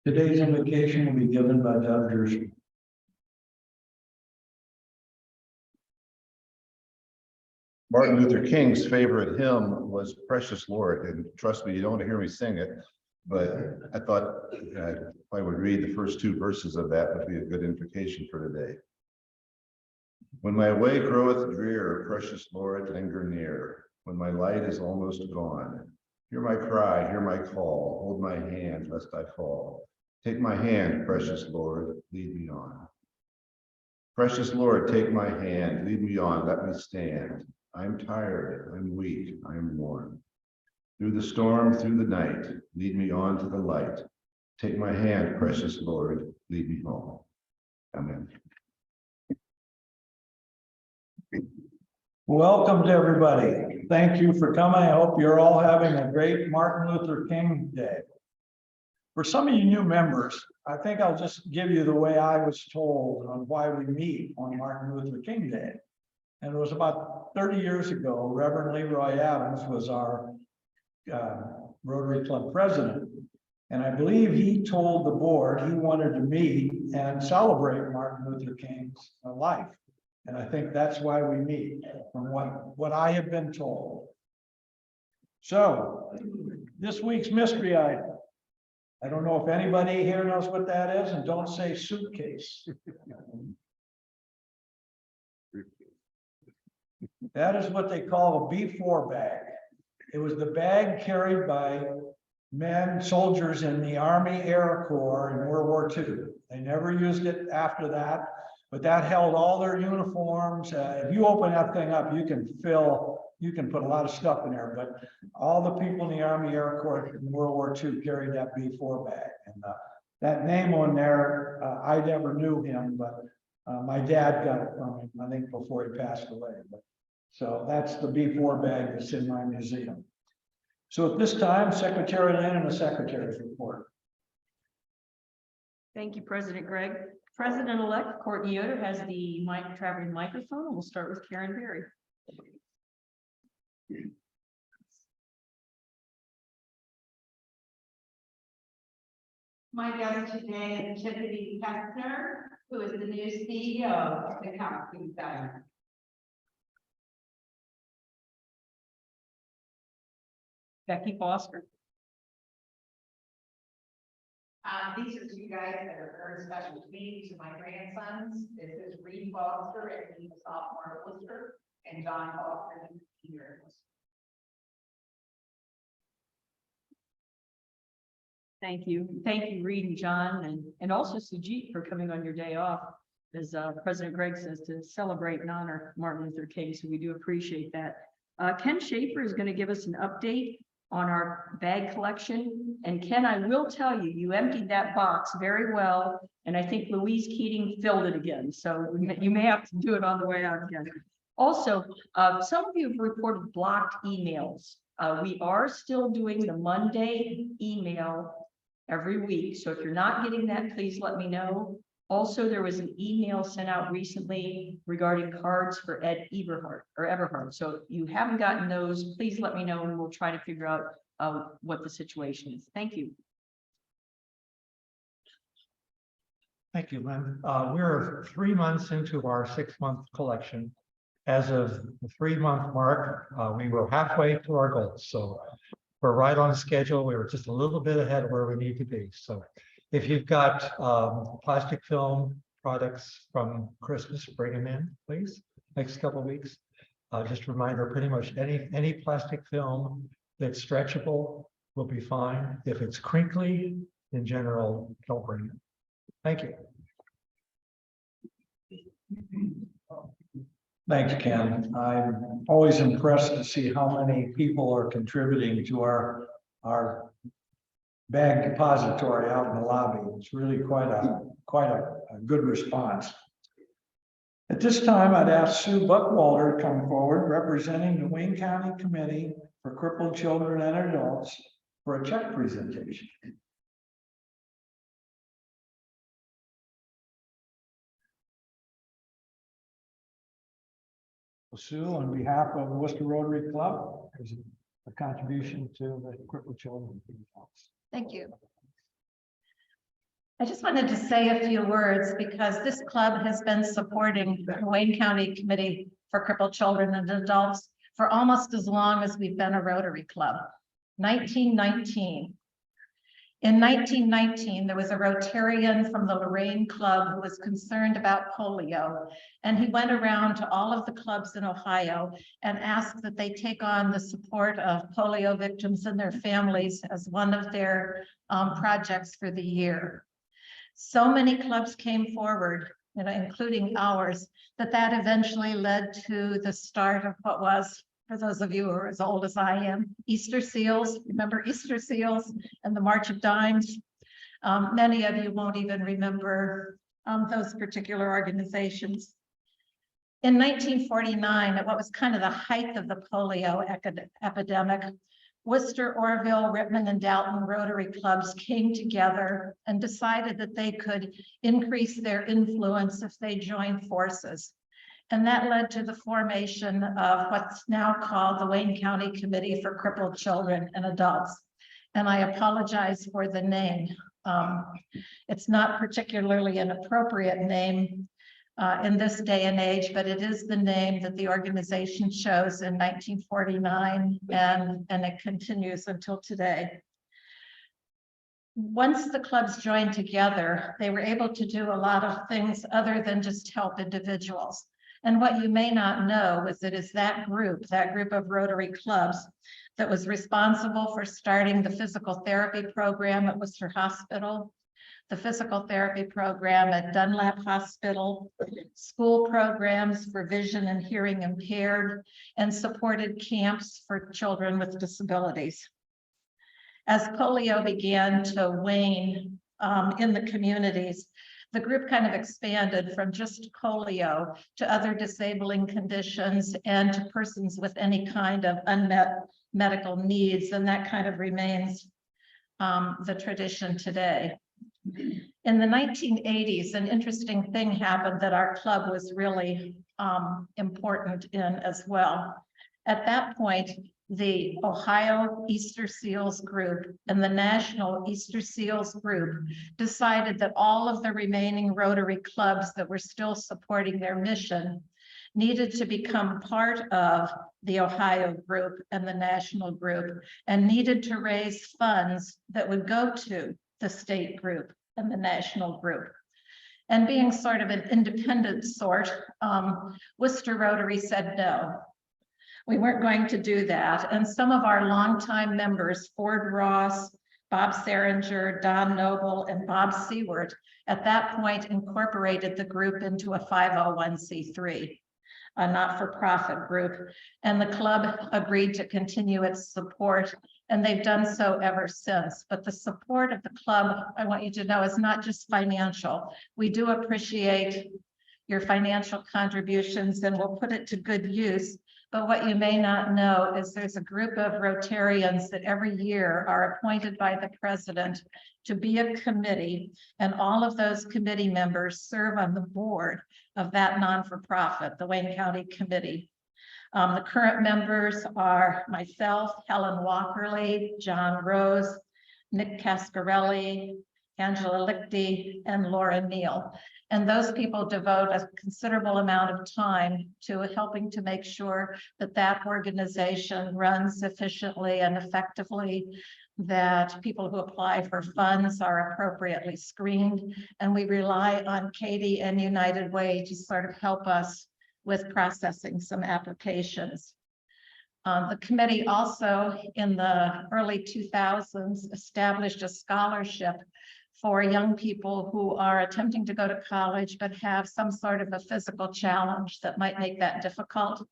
Today's invocation will be given by Doug Gershon. Martin Luther King's favorite hymn was Precious Lord, and trust me, you don't want to hear me sing it, but I thought if I would read the first two verses of that would be a good invocation for today. When my way groweth drear, precious Lord, linger near. When my light is almost gone, hear my cry, hear my call, hold my hand lest I fall. Take my hand, precious Lord, lead me on. Precious Lord, take my hand, lead me on, let me stand. I am tired, I'm weak, I am worn. Through the storm, through the night, lead me on to the light. Take my hand, precious Lord, lead me home. Amen. Welcome to everybody. Thank you for coming. I hope you're all having a great Martin Luther King Day. For some of you new members, I think I'll just give you the way I was told on why we meet on Martin Luther King Day. And it was about 30 years ago, Reverend Leroy Adams was our Rotary Club president. And I believe he told the board he wanted to meet and celebrate Martin Luther King's life. And I think that's why we meet, from what I have been told. So, this week's mystery item. I don't know if anybody here knows what that is, and don't say suitcase. That is what they call a B4 bag. It was the bag carried by men, soldiers in the Army Air Corps in World War II. They never used it after that, but that held all their uniforms. If you open that thing up, you can put a lot of stuff in there, but all the people in the Army Air Corps in World War II carried that B4 bag. And that name on there, I never knew him, but my dad got it from him, I think, before he passed away. But, so that's the B4 bag that's in my museum. So at this time, Secretary Lynn and the Secretary's report. Thank you, President Gregg. President-elect Courtney Yoder has the traveling microphone, and we'll start with Karen Berry. My guest today is Tiffany Kessner, who is the new CEO of the Counseling Center. Becky Foster. These are two guys that are very special to me. These are my grandsons. This is Reed Foster, and he's a sophomore at Wooster, and John Foster, and senior at Wooster. Thank you. Thank you, Reed and John, and also Sujit for coming on your day off, as President Gregg says, to celebrate and honor Martin Luther King. So we do appreciate that. Ken Schaefer is going to give us an update on our bag collection. And Ken, I will tell you, you emptied that box very well. And I think Louise Keating filled it again. So you may have to do it on the way out again. Also, some of you have reported blocked emails. We are still doing the Monday email every week. So if you're not getting that, please let me know. Also, there was an email sent out recently regarding cards for Ed Eberhard. So if you haven't gotten those, please let me know and we'll try to figure out what the situation is. Thank you. Thank you, Lynn. We're 3 months into our 6-month collection. As of the 3-month mark, we were halfway to our goals. So we're right on schedule. We were just a little bit ahead of where we need to be. So if you've got plastic film products from Christmas, bring them in, please. Next couple of weeks. Just a reminder, pretty much any plastic film that's stretchable will be fine. If it's crinkly, in general, don't bring it. Thank you. Thanks, Ken. I'm always impressed to see how many people are contributing to our bag depository out in the lobby. It's really quite a good response. At this time, I'd ask Sue Buckwalter to come forward, representing the Wayne County Committee for Crippled Children and Adults for a check presentation. Sue, on behalf of the Wooster Rotary Club, there's a contribution to the Crippled Children and Adults. Thank you. I just wanted to say a few words because this club has been supporting the Wayne County Committee for Crippled Children and Adults for almost as long as we've been a Rotary Club, 1919. In 1919, there was a Rotarian from the Lorraine Club who was concerned about polio, and he went around to all of the clubs in Ohio and asked that they take on the support of polio victims and their families as one of their projects for the year. So many clubs came forward, including ours, that eventually led to the start of what was, for those of you who are as old as I am, Easter Seals. Remember Easter Seals and the March of Dimes? Many of you won't even remember those particular organizations. In 1949, at what was kind of the height of the polio epidemic, Wooster, Orville, Rittman, and Dalton Rotary clubs came together and decided that they could increase their influence if they joined forces. And that led to the formation of what's now called the Wayne County Committee for Crippled Children and Adults. And I apologize for the name. It's not particularly an appropriate name in this day and age, but it is the name that the organization chose in 1949, and it continues until today. Once the clubs joined together, they were able to do a lot of things other than just help individuals. And what you may not know is that it's that group of Rotary clubs that was responsible for starting the physical therapy program at Worcester Hospital, the physical therapy program at Dunlap Hospital, school programs for vision and hearing impaired, and supported camps for children with disabilities. As polio began to wane in the communities, the group kind of expanded from just polio to other disabling conditions and to persons with any kind of unmet medical needs, and that kind of remains the tradition today. In the 1980s, an interesting thing happened that our club was really important in as well. At that point, the Ohio Easter Seals group and the National Easter Seals group decided that all of the remaining Rotary clubs that were still supporting their mission needed to become part of the Ohio group and the national group, and needed to raise funds that would go to the state group and the national group. And being sort of an independent sort, Worcester Rotary said no. We weren't going to do that. And some of our longtime members, Ford Ross, Bob Seringer, Don Noble, and Bob Seward, at that point incorporated the group into a 501c3, a not-for-profit group. And the club agreed to continue its support, and they've done so ever since. But the support of the club, I want you to know, is not just financial. We do appreciate your financial contributions, and we'll put it to good use. But what you may not know is there's a group of Rotarians that every year are appointed by the president to be a committee, and all of those committee members serve on the board of that non-for-profit, the Wayne County Committee. The current members are myself, Helen Walkerly, John Rose, Nick Cascarelli, Angela Lichty, and Laura Neal. And those people devote a considerable amount of time to helping to make sure that that organization runs efficiently and effectively, that people who apply for funds are appropriately screened. And we rely on Katie and United Way to sort of help us with processing some applications. The committee also in the early 2000s established a scholarship for young people who are attempting to go to college but have some sort of a physical challenge that might make that difficult.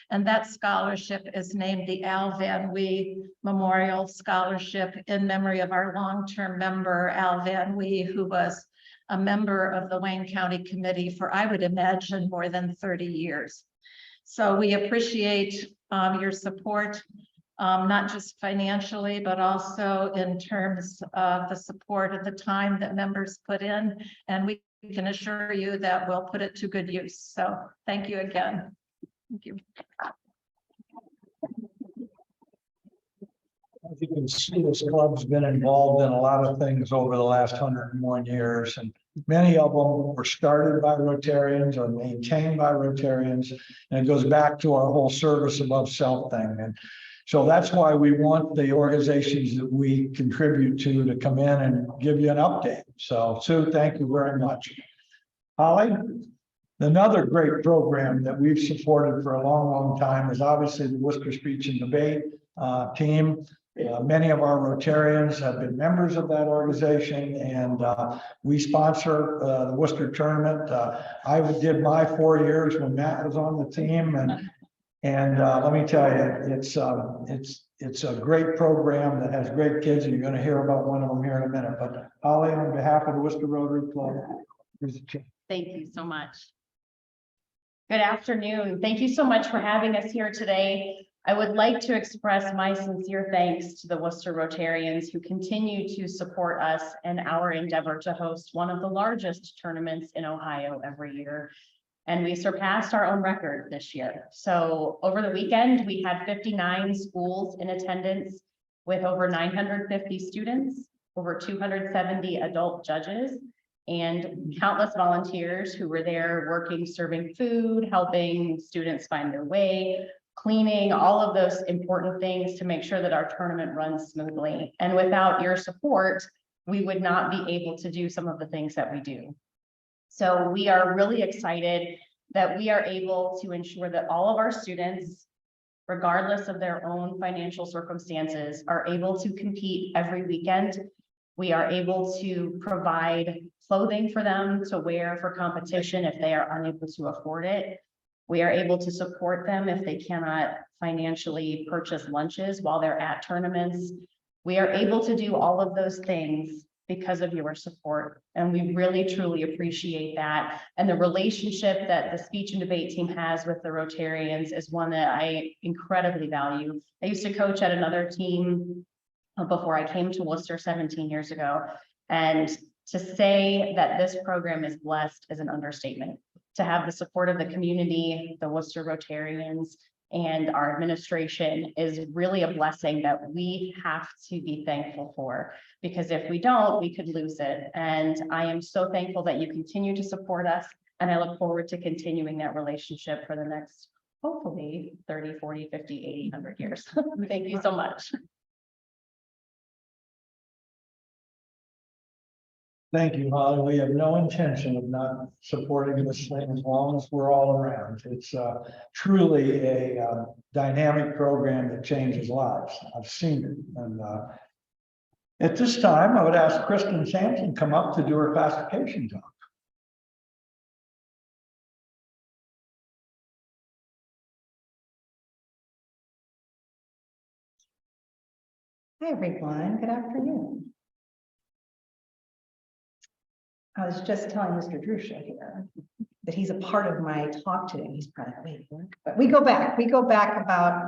And that scholarship is named the Al Van Wee Memorial Scholarship in memory of our long-term member, Al Van Wee, who was a member of the Wayne County Committee for, I would imagine, more than 30 years. So we appreciate your support, not just financially, but also in terms of the support and the time that members put in. And we can assure you that we'll put it to good use. So thank you again. Thank you. As you can see, this club's been involved in a lot of things over the last 100 and more years, and many of them were started by Rotarians or maintained by Rotarians. And it goes back to our whole service above self thing. And so that's why we want the organizations that we contribute to come in and give you an update. So Sue, thank you very much. Holly, another great program that we've supported for a long, long time is obviously the Wooster Speech and Debate team. Many of our Rotarians have been members of that organization, and we sponsor the Wooster tournament. I did my 4 years when Matt was on the team, and let me tell you, it's a great program that has great kids, and you're going to hear about one of them here in a minute. But Holly, on behalf of the Wooster Rotary Club, here's a chance. Thank you so much. Good afternoon. Thank you so much for having us here today. I would like to express my sincere thanks to the Wooster Rotarians who continue to support us in our endeavor to host one of the largest tournaments in Ohio every year. And we surpassed our own record this year. So over the weekend, we had 59 schools in attendance with over 950 students, over 270 adult judges, and countless volunteers who were there working, serving food, helping students find their way, cleaning, all of those important things to make sure that our tournament runs smoothly. And without your support, we would not be able to do some of the things that we do. So we are really excited that we are able to ensure that all of our students, regardless of their own financial circumstances, are able to compete every weekend. We are able to provide clothing for them to wear for competition if they are unable to afford it. We are able to support them if they cannot financially purchase lunches while they're at tournaments. We are able to do all of those things because of your support. And we really, truly appreciate that. And the relationship that the speech and debate team has with the Rotarians is one that I incredibly value. I used to coach at another team before I came to Wooster 17 years ago. And to say that this program is blessed is an understatement. To have the support of the community, the Wooster Rotarians, and our administration is really a blessing that we have to be thankful for, because if we don't, we could lose it. And I am so thankful that you continue to support us, and I look forward to continuing that relationship for the next, hopefully 30, 40, 50, 80, 100 years. Thank you so much. Thank you, Holly. We have no intention of not supporting this thing as long as we're all around. It's truly a dynamic program that changes lives. I've seen it. And at this time, I would ask Kristen Sampson to come up to do her classification talk. Hi, everyone. Good afternoon. I was just telling Mr. Drusha here that he's a part of my talk today. He's probably waiting, but we go back about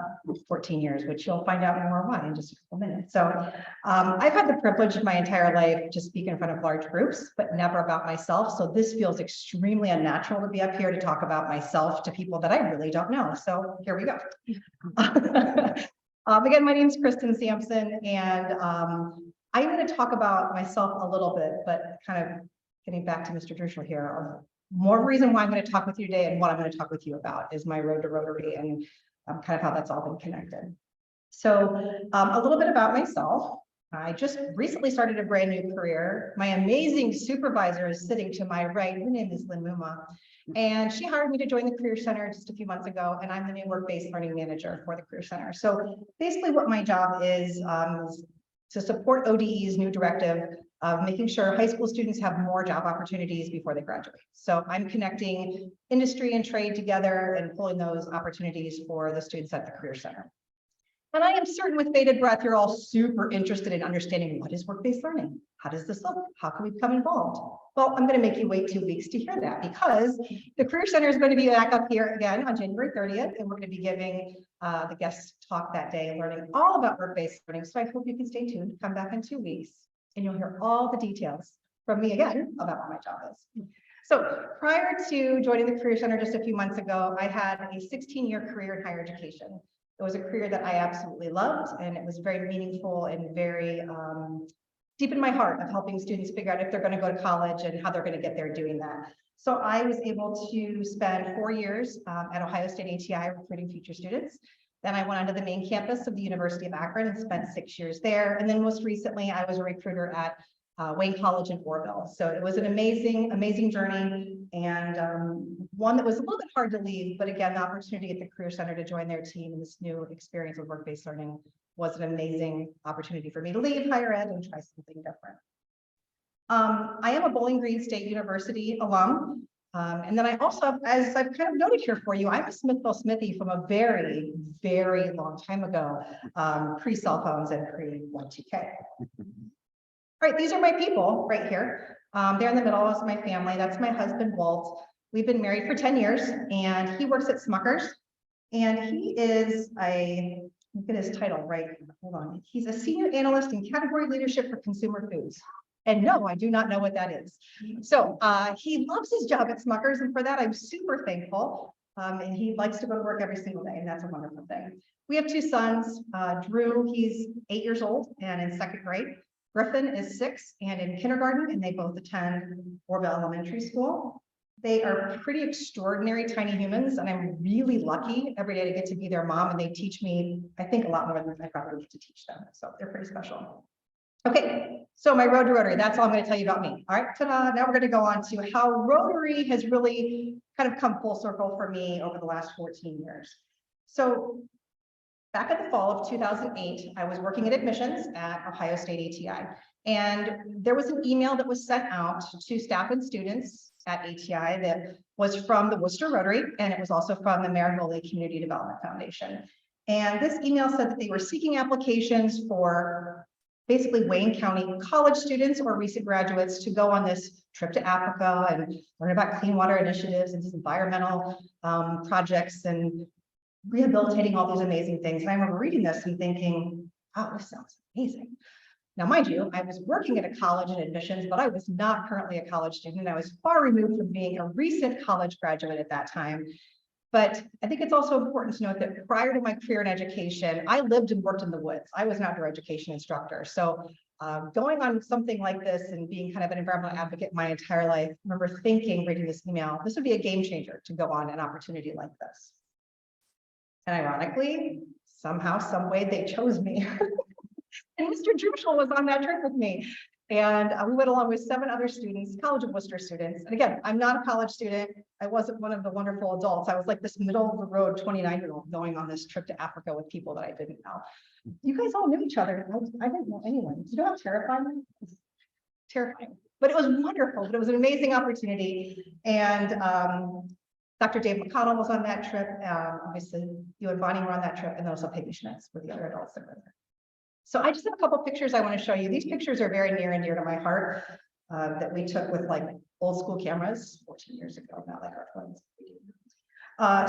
14 years, which you'll find out more why in just a couple minutes. So I've had the privilege of my entire life to speak in front of large groups, but never about myself. So this feels extremely unnatural to be up here to talk about myself to people that I really don't know. So here we go. Again, my name is Kristen Sampson, and I'm going to talk about myself a little bit, but kind of getting back to Mr. Drusha here, more reason why I'm going to talk with you today and what I'm going to talk with you about is my road to Rotary and kind of how that's all been connected. So a little bit about myself. I just recently started a brand new career. My amazing supervisor is sitting to my right. Her name is Lynn Muma, and she hired me to join the Career Center just a few months ago, and I'm the new work-based learning manager for the Career Center. So basically what my job is to support ODE's new directive of making sure high school students have more job opportunities before they graduate. So I'm connecting industry and trade together and pulling those opportunities for the students at the Career Center. And I am certain with bated breath, you're all super interested in understanding what is work-based learning? How does this look? How can we become involved? Well, I'm going to make you wait 2 weeks to hear that because the Career Center is going to be back up here again on January 30th, and we're going to be giving the guest talk that day, learning all about work-based learning. So I hope you can stay tuned, come back in 2 weeks, and you'll hear all the details from me again about what my job is. So prior to joining the Career Center just a few months ago, I had a 16-year career in higher education. It was a career that I absolutely loved, and it was very meaningful and very deep in my heart of helping students figure out if they're going to go to college and how they're going to get there doing that. So I was able to spend 4 years at Ohio State ATI recruiting future students. Then I went onto the main campus of the University of Akron and spent 6 years there. And then most recently, I was a recruiter at Wayne College in Orville. So it was an amazing, amazing journey, and one that was a little bit hard to leave. But again, the opportunity at the Career Center to join their team and this new experience of work-based learning was an amazing opportunity for me to leave higher ed and try something different. I am a Bowling Green State University alum. And then I also, as I've kind of noted here for you, I'm a Smithville Smithy from a very, very long time ago, pre-cell phones and pre-Y2K. All right, these are my people right here. There in the middle is my family. That's my husband, Walt. We've been married for 10 years, and he works at Smucker's. And he is look at his title right here. Hold on. He's a senior analyst in category leadership for consumer foods. And no, I do not know what that is. So he loves his job at Smucker's, and for that, I'm super thankful. And he likes to go to work every single day, and that's a wonderful thing. We have 2 sons. Drew, he's 8 years old and in 2nd grade. Griffin is 6 and in kindergarten, and they both attend Orville Elementary School. They are pretty extraordinary tiny humans, and I'm really lucky every day to get to be their mom, and they teach me, I think, a lot more than I probably get to teach them. So they're pretty special. Okay, so my road to Rotary, that's all I'm going to tell you about me. All right, ta-da. Now we're going to go on to how Rotary has really kind of come full circle for me over the last 14 years. So back in the fall of 2008, I was working at admissions at Ohio State ATI, and there was an email that was sent out to staff and students at ATI that was from the Wooster Rotary, and it was also from the Marigoli Community Development Foundation. And this email said that they were seeking applications for basically Wayne County college students or recent graduates to go on this trip to Africa and learn about clean water initiatives and environmental projects and rehabilitating all these amazing things. And I remember reading this and thinking, oh, this sounds amazing. Now, mind you, I was working at a college in admissions, but I was not currently a college student. I was far removed from being a recent college graduate at that time. But I think it's also important to note that prior to my career in education, I lived and worked in the woods. I was an outdoor education instructor. So going on something like this and being kind of an environmental advocate my entire life, I remember thinking, reading this email, this would be a game changer to go on an opportunity like this. And ironically, somehow, some way they chose me. And Mr. Druschel was on that trip with me. And we went along with 7 other students, College of Wooster students. And again, I'm not a college student. I wasn't one of the wonderful adults. I was like this middle of the road 29-year-old going on this trip to Africa with people that I didn't know. You guys all knew each other. I didn't know anyone. Do you know how terrifying? It's terrifying. But it was wonderful. But it was an amazing opportunity. And Dr. Dave McConnell was on that trip. Obviously, you and Bonnie were on that trip, and then also Peggy Schmitz were the other adults that were there. So I just have a couple pictures I want to show you. These pictures are very near and dear to my heart that we took with like old school cameras 14 years ago, not like our phones.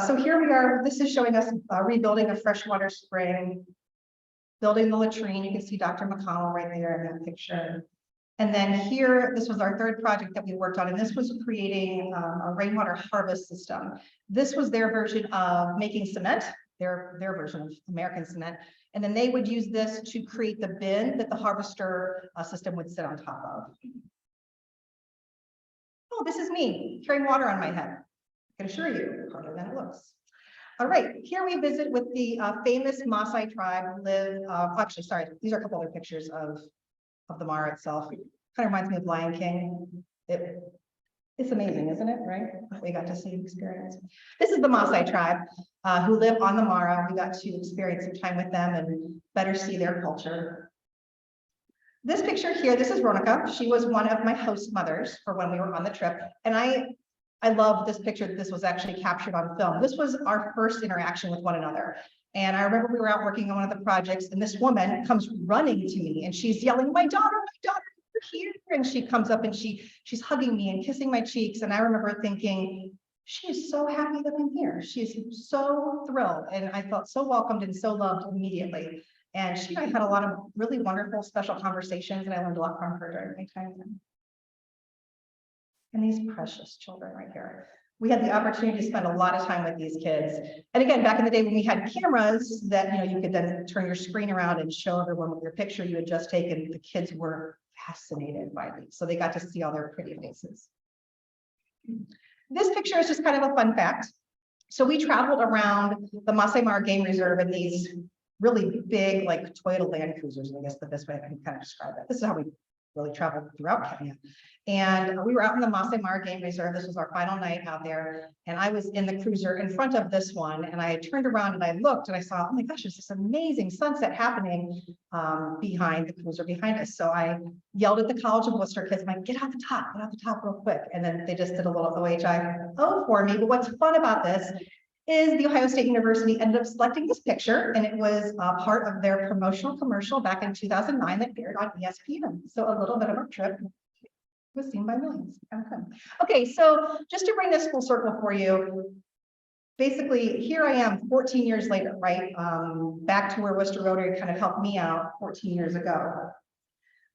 So here we are. This is showing us rebuilding a freshwater spring, building the latrine. You can see Dr. McConnell right there in that picture. And then here, this was our 3rd project that we worked on, and this was creating a rainwater harvest system. This was their version of making cement, their version of American cement. And then they would use this to create the bin that the harvester system would sit on top of. Oh, this is me carrying water on my head. I can assure you, harder than it looks. All right, here we visit with the famous Maasai tribe who live, actually, sorry, these are a couple other pictures of the Mara itself. It kind of reminds me of Lion King. It's amazing, isn't it, right? We got to see and experience. This is the Maasai tribe who live on the Mara. We got to experience some time with them and better see their culture. This picture here, this is Ronica. She was one of my host mothers for when we were on the trip. And I love this picture that this was actually captured on film. This was our first interaction with one another. And I remember we were out working on one of the projects and this woman comes running to me and she's yelling, my daughter, you're here. And she comes up and she's hugging me and kissing my cheeks. And I remember thinking, she is so happy that I'm here. She's so thrilled. And I felt so welcomed and so loved immediately. And she and I had a lot of really wonderful, special conversations, and I learned a lot from her during my time there. And these precious children right here. We had the opportunity to spend a lot of time with these kids. And again, back in the day when we had cameras that, you could then turn your screen around and show everyone with your picture you had just taken, the kids were fascinated by these. So they got to see all their pretty faces. This picture is just kind of a fun fact. So we traveled around the Masai Mara Game Reserve in these really big, like Toyota Land Cruisers, I guess the best way I can kind of describe it. This is how we really traveled throughout Kenya. And we were out in the Masai Mara Game Reserve. This was our final night out there. And I was in the cruiser in front of this one. And I turned around and I looked and I saw, oh my gosh, there's this amazing sunset happening behind the cruiser behind us. So I yelled at the College of Wooster kids, I'm like, get out the top real quick. And then they just did a little OHI for me. But what's fun about this is the Ohio State University ended up selecting this picture, and it was part of their promotional commercial back in 2009 that aired on ESPN. So a little bit of our trip was seen by millions. Okay, so just to bring this full circle for you, basically here I am 14 years later, right? Back to where Wooster Rotary kind of helped me out 14 years ago.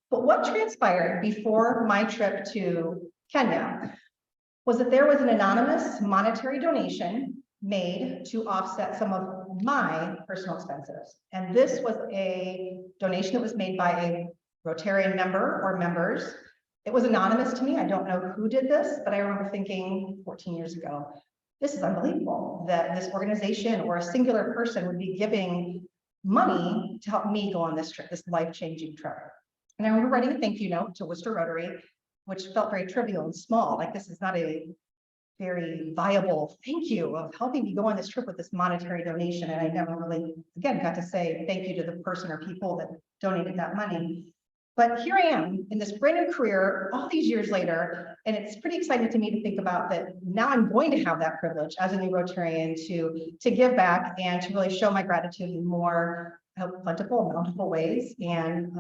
But what transpired before my trip to Kenya was that there was an anonymous monetary donation made to offset some of my personal expenses. And this was a donation that was made by a Rotarian member or members. It was anonymous to me. I don't know who did this, but I remember thinking 14 years ago, this is unbelievable that this organization or a singular person would be giving money to help me go on this trip, this life-changing trip. And I remember writing a thank you note to Wooster Rotary, which felt very trivial and small. Like, this is not a very viable thank you of helping me go on this trip with this monetary donation. And I never really, again, got to say thank you to the person or people that donated that money. But here I am in this brand new career all these years later, and it's pretty exciting to me to think about that now I'm going to have that privilege as a new Rotarian to give back and to really show my gratitude in more plentiful, bountiful ways. And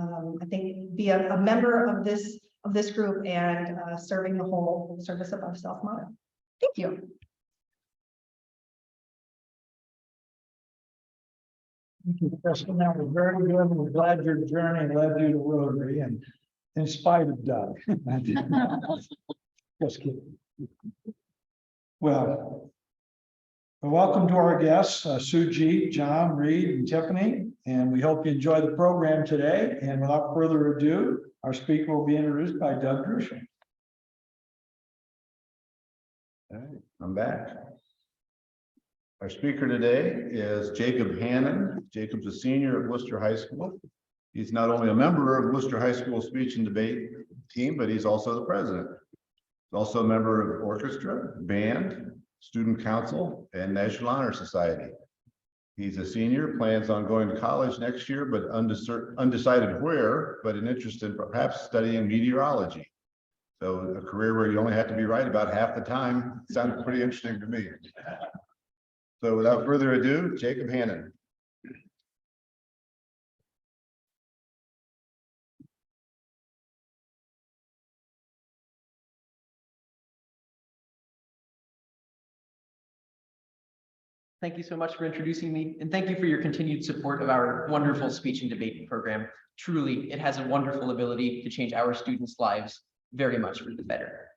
I think be a member of this group and serving the whole service above self motto. Thank you. Thank you, Kristen. That was very good. We're glad your journey led you to Rotary, and in spite of Doug. Just kidding. Well, welcome to our guests, Sujeet, John, Reed, and Tiffany. And we hope you enjoy the program today. And without further ado, our speaker will be introduced by Doug Druschel. All right, I'm back. Our speaker today is Jacob Hannan. Jacob's a senior at Wooster High School. He's not only a member of Wooster High School speech and debate team, but he's also the president. He's also a member of orchestra, band, student council, and National Honor Society. He's a senior, plans on going to college next year, but undecided where, but an interest in perhaps studying meteorology. So a career where you only have to be right about half the time sounded pretty interesting to me. So without further ado, Jacob Hannan. Thank you so much for introducing me, and thank you for your continued support of our wonderful speech and debate program. Truly, it has a wonderful ability to change our students' lives very much for the better.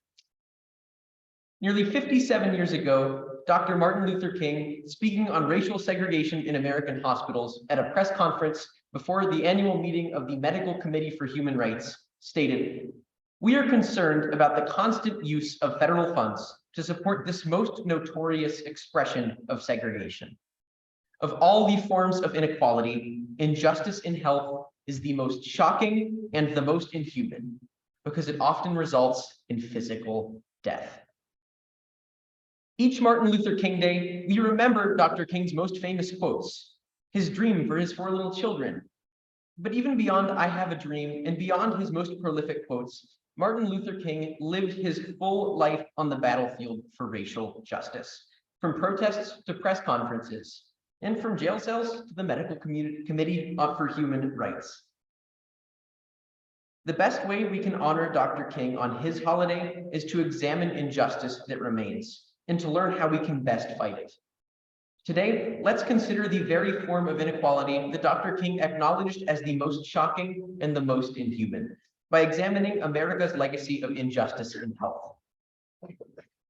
Nearly 57 years ago, Dr. Martin Luther King, speaking on racial segregation in American hospitals at a press conference before the annual meeting of the Medical Committee for Human Rights, stated, "We are concerned about the constant use of federal funds to support this most notorious expression of segregation. Of all the forms of inequality, injustice in health is the most shocking and the most inhuman, because it often results in physical death." Each Martin Luther King Day, we remember Dr. King's most famous quotes, his dream for his 4 little children. But even beyond "I have a dream" and beyond his most prolific quotes, Martin Luther King lived his full life on the battlefield for racial justice, from protests to press conferences, and from jail cells to the Medical Committee for Human Rights. The best way we can honor Dr. King on his holiday is to examine injustice that remains and to learn how we can best fight it. Today, let's consider the very form of inequality that Dr. King acknowledged as the most shocking and the most inhuman by examining America's legacy of injustice in health.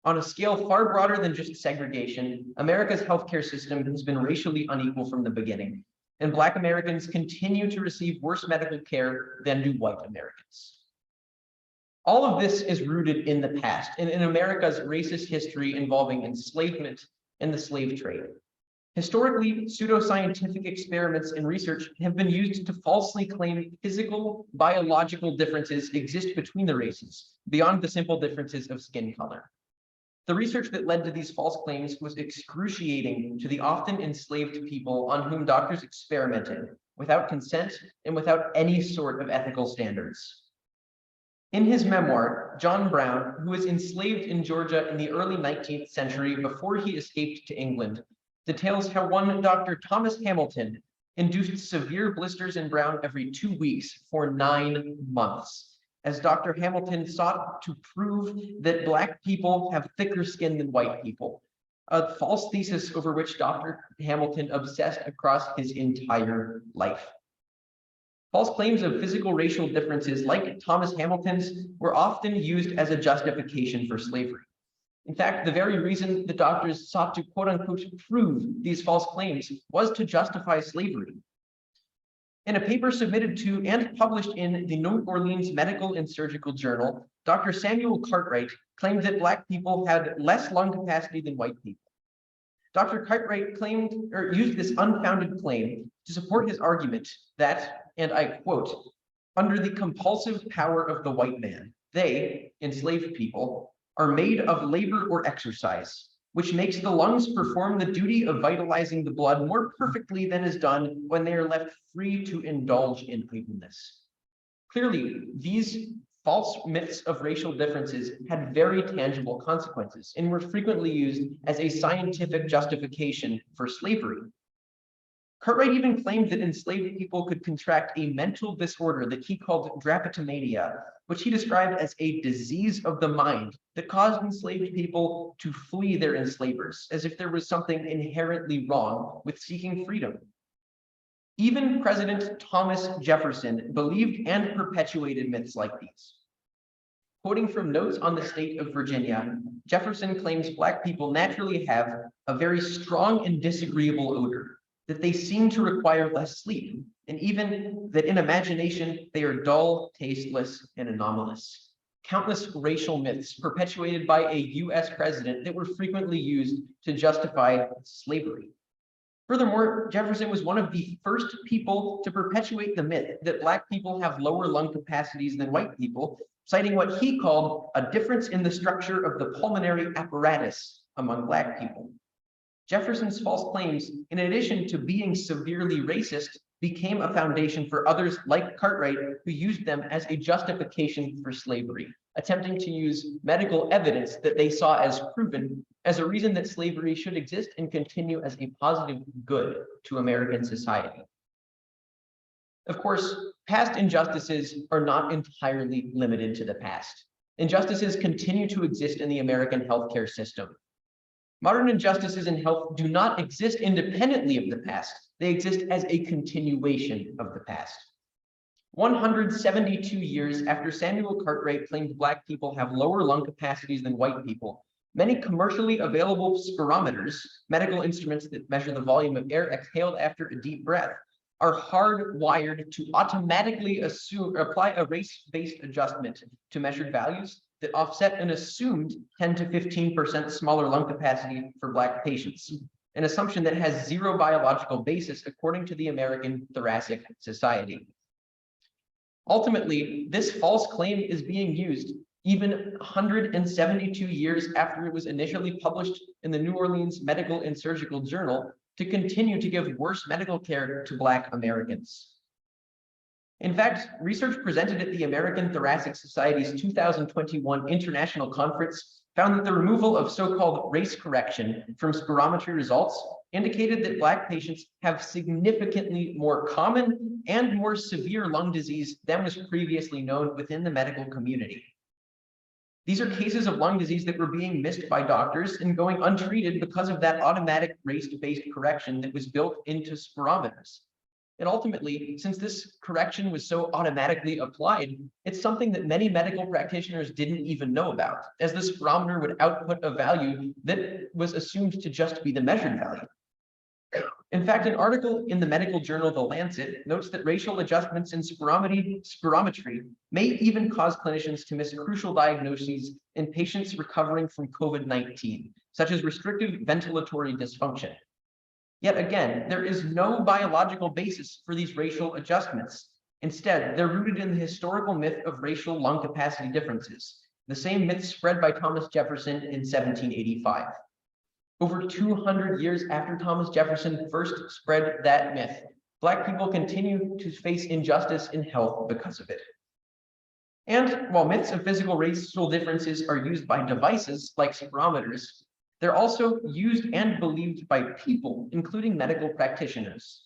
On a scale far broader than just segregation, America's healthcare system has been racially unequal from the beginning, and Black Americans continue to receive worse medical care than do white Americans. All of this is rooted in the past and in America's racist history involving enslavement and the slave trade. Historically, pseudoscientific experiments and research have been used to falsely claim physical, biological differences exist between the races, beyond the simple differences of skin color. The research that led to these false claims was excruciating to the often enslaved people on whom doctors experimented without consent and without any sort of ethical standards. In his memoir, John Brown, who was enslaved in Georgia in the early 19th century before he escaped to England, details how one Dr. Thomas Hamilton induced severe blisters in Brown every 2 weeks for 9 months, as Dr. Hamilton sought to prove that Black people have thicker skin than white people, a false thesis over which Dr. Hamilton obsessed across his entire life. False claims of physical racial differences like Thomas Hamilton's were often used as a justification for slavery. In fact, the very reason the doctors sought to quote unquote prove these false claims was to justify slavery. In a paper submitted to and published in the New Orleans Medical and Surgical Journal, Dr. Samuel Cartwright claimed that Black people had less lung capacity than white people. Dr. Cartwright used this unfounded claim to support his argument that, and I quote, under the compulsive power of the white man, they, enslaved people, are made of labor or exercise, which makes the lungs perform the duty of vitalizing the blood more perfectly than is done when they are left free to indulge in idleness. Clearly, these false myths of racial differences had very tangible consequences and were frequently used as a scientific justification for slavery. Cartwright even claimed that enslaved people could contract a mental disorder that he called drapetomania, which he described as a disease of the mind that caused enslaved people to flee their enslavers, as if there was something inherently wrong with seeking freedom. Even President Thomas Jefferson believed and perpetuated myths like these. Quoting from notes on the state of Virginia, Jefferson claims Black people naturally have a very strong and disagreeable odor, that they seem to require less sleep, and even that in imagination they are dull, tasteless, and anomalous. Countless racial myths perpetuated by a US president that were frequently used to justify slavery. Furthermore, Jefferson was one of the first people to perpetuate the myth that Black people have lower lung capacities than white people, citing what he called a difference in the structure of the pulmonary apparatus among Black people. Jefferson's false claims, in addition to being severely racist, became a foundation for others like Cartwright, who used them as a justification for slavery, attempting to use medical evidence that they saw as proven as a reason that slavery should exist and continue as a positive good to American society. Of course, past injustices are not entirely limited to the past. Injustices continue to exist in the American healthcare system. Modern injustices in health do not exist independently of the past. They exist as a continuation of the past. 172 years after Samuel Cartwright claimed Black people have lower lung capacities than white people, many commercially available spirometers, medical instruments that measure the volume of air exhaled after a deep breath, are hardwired to automatically apply a race-based adjustment to measured values that offset an assumed 10 to 15% smaller lung capacity for Black patients, an assumption that has zero biological basis according to the American Thoracic Society. Ultimately, this false claim is being used even 172 years after it was initially published in the New Orleans Medical and Surgical Journal to continue to give worse medical care to Black Americans. In fact, research presented at the American Thoracic Society's 2021 International Conference found that the removal of so-called race correction from spirometry results indicated that Black patients have significantly more common and more severe lung disease than was previously known within the medical community. These are cases of lung disease that were being missed by doctors and going untreated because of that automatic race-based correction that was built into spirometers. And ultimately, since this correction was so automatically applied, it's something that many medical practitioners didn't even know about, as the spirometer would output a value that was assumed to just be the measured value. In fact, an article in the medical journal The Lancet notes that racial adjustments in spirometry may even cause clinicians to miss crucial diagnoses in patients recovering from COVID-19, such as restrictive ventilatory dysfunction. Yet again, there is no biological basis for these racial adjustments. Instead, they're rooted in the historical myth of racial lung capacity differences, the same myth spread by Thomas Jefferson in 1785. Over 200 years after Thomas Jefferson first spread that myth, Black people continue to face injustice in health because of it. And while myths of physical racial differences are used by devices like spirometers, they're also used and believed by people, including medical practitioners.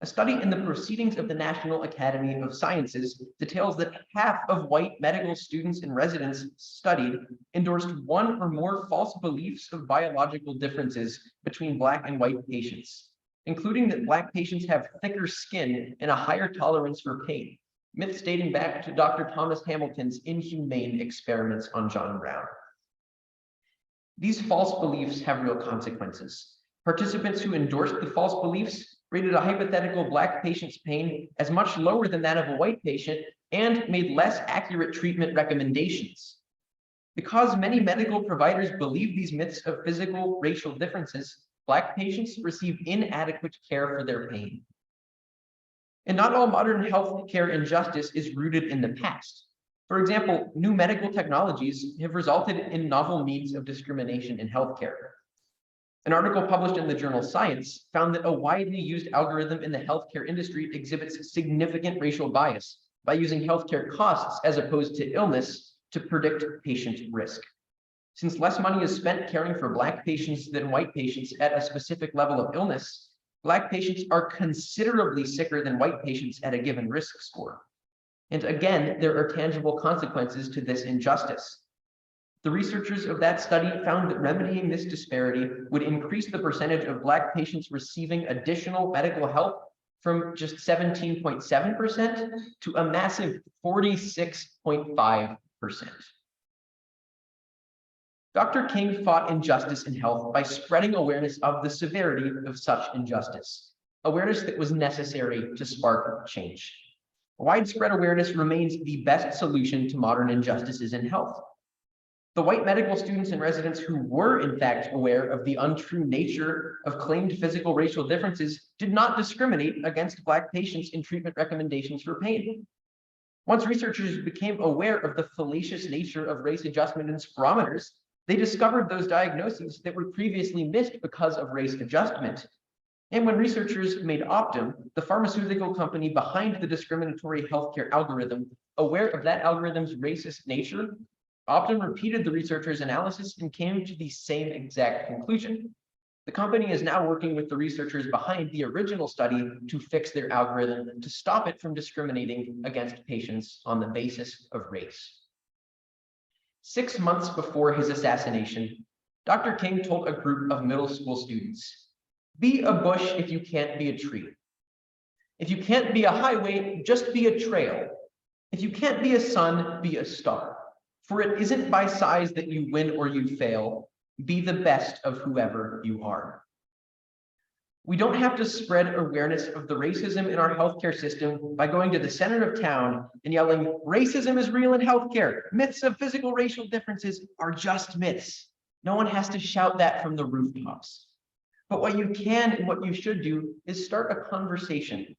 A study in the Proceedings of the National Academy of Sciences details that half of white medical students and residents studied endorsed one or more false beliefs of biological differences between Black and white patients, including that Black patients have thicker skin and a higher tolerance for pain, myths dating back to Dr. Thomas Hamilton's Inhuman experiments on John Brown. These false beliefs have real consequences. Participants who endorsed the false beliefs rated a hypothetical Black patient's pain as much lower than that of a white patient and made less accurate treatment recommendations. Because many medical providers believe these myths of physical racial differences, Black patients receive inadequate care for their pain. And not all modern healthcare injustice is rooted in the past. For example, new medical technologies have resulted in novel means of discrimination in healthcare. An article published in the journal Science found that a widely used algorithm in the healthcare industry exhibits significant racial bias by using healthcare costs as opposed to illness to predict patient risk. Since less money is spent caring for Black patients than white patients at a specific level of illness, Black patients are considerably sicker than white patients at a given risk score. And again, there are tangible consequences to this injustice. The researchers of that study found that remedying this disparity would increase the percentage of Black patients receiving additional medical help from just 17.7% to a massive 46.5%. Dr. King fought injustice in health by spreading awareness of the severity of such injustice, awareness that was necessary to spark change. Widespread awareness remains the best solution to modern injustices in health. The white medical students and residents who were in fact aware of the untrue nature of claimed physical racial differences did not discriminate against Black patients in treatment recommendations for pain. Once researchers became aware of the fallacious nature of race adjustment in spirometers, they discovered those diagnoses that were previously missed because of race adjustment. And when researchers made Optum, the pharmaceutical company behind the discriminatory healthcare algorithm, aware of that algorithm's racist nature, Optum repeated the researchers' analysis and came to the same exact conclusion. The company is now working with the researchers behind the original study to fix their algorithm to stop it from discriminating against patients on the basis of race. 6 months before his assassination, Dr. King told a group of middle school students, "Be a bush if you can't be a tree. If you can't be a highway, just be a trail. If you can't be a sun, be a star. For it isn't by size that you win or you fail. Be the best of whoever you are." We don't have to spread awareness of the racism in our healthcare system by going to the center of town and yelling, "Racism is real in healthcare. Myths of physical racial differences are just myths." No one has to shout that from the rooftops. But what you can and what you should do is start a conversation.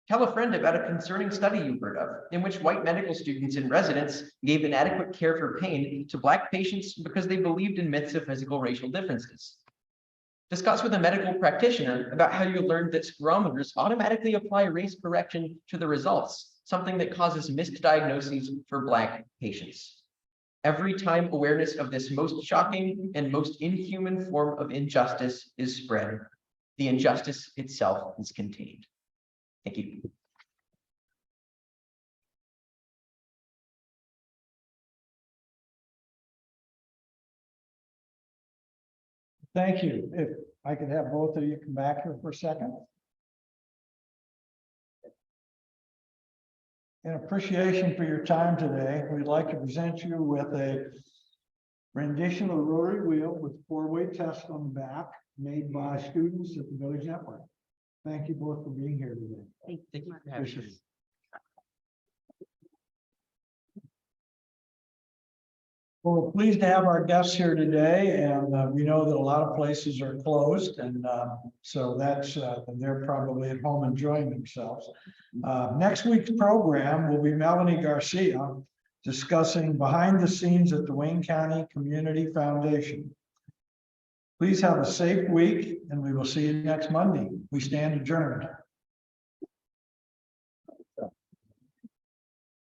Tell a friend about a concerning study you heard of, in which white medical students and residents gave inadequate care for pain to Black patients because they believed in myths of physical racial differences. Discuss with a medical practitioner about how you learned that spirometers automatically apply race correction to the results, something that causes misdiagnoses for Black patients. Every time awareness of this most shocking and most inhuman form of injustice is spread, the injustice itself is contained. Thank you. Thank you. If I could have both of you come back here for a second. In appreciation for your time today, we'd like to present you with a rendition of the Rotary wheel with four-way test on the back made by students at the Village Network. Thank you both for being here today. Thank you for having us. Well, we're pleased to have our guests here today, and we know that a lot of places are closed, and so that's they're probably at home enjoying themselves. Next week's program will be Melanie Garcia discussing behind the scenes at the Wayne County Community Foundation. Please have a safe week, and we will see you next Monday. We stand adjourned.